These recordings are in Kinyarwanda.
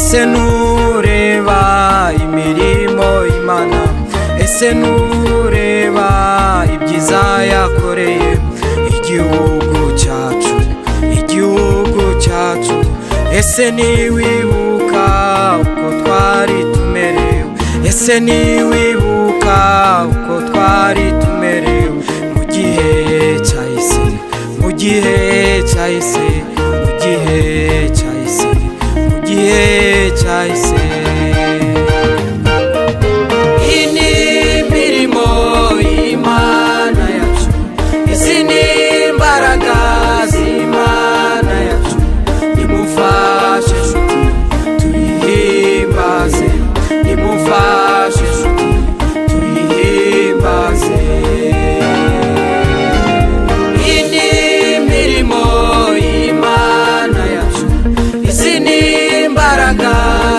ese nureba imirimo y'Imana, ese nureba ibyiza yakoreye igihugu cyacu, igihugu cyacu. Ese niwibuka uko twari tumerewe, ese niwibuka uko twari tumerewe mu gihe cyahise, mu gihe cyahise, mu gihe cyahise, mu gihe cyahise. Iyi ni imirimo y'Imana yacu, izi ni imbaraga z'Imana yacu. Nimufashe nshuti tuyihimbaze, nimufashe nshuti tuyihimbaze. Iyi ni imirimo y'Imana yacu, izi ni imbaraga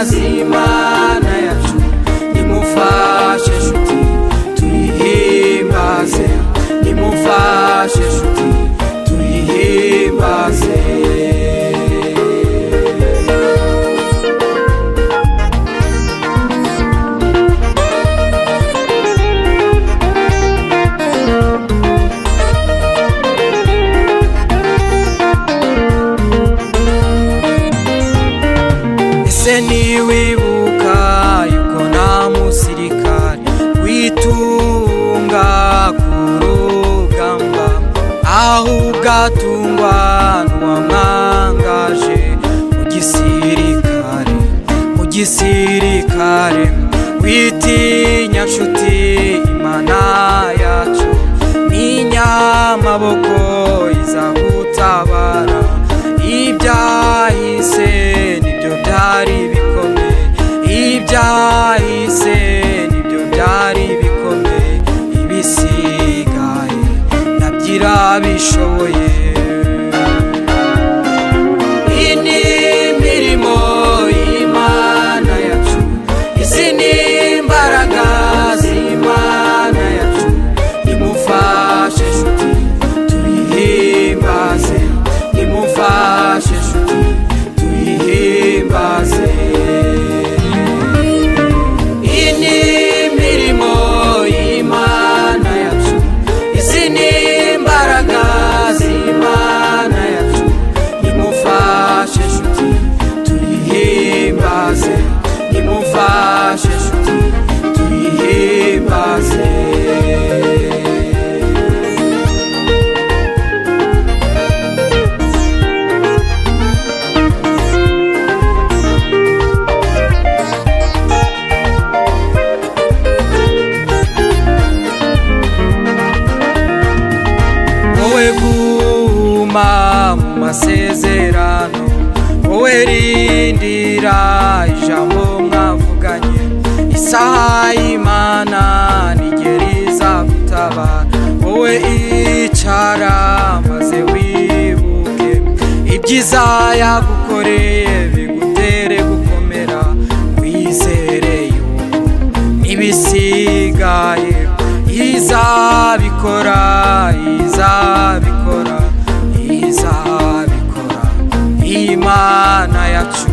z'Imana yacu. Nimufashe nshuti tuyihimbaze, nimufashe nshuti tuyihimbaze. Ese niwibuka yuko nta musirikare witunga ku rugamba, ahubwo atungwa n'uwamwangaje mu gisirikare, mu gisirikare. Witinya nshuti, Imana yacu ni inyamaboko izagutabara. Ibyahise nibyo byari bikomeye, ibyahise nibyo byari bikomeye, ibisigaye nabyo irabishoboye. Iyi ni imirimo y'Imana yacu, izi ni imbaraga z'Imana yacu. Nimufashe nshuti tuyihimbaze, nimufashe nshuti tuyihimbaze. Iyi ni imirimo y'Imana yacu, izi ni imbaraga z'Imana yacu. Nimufashe nshuti tuyihimbaze, nimufashe nshuti tuyihimbaze. Wowe guma mu masezerano, wowe rindira ijambo mwavuganye. Isaha y'Imana nigera izagutabara. Wowe icara maze wibuke ibyiza yagukoreye, bigutere gukomera. Wizere yuko n'ibisigaye izabikora, izabikora, izabikora. Imana yacu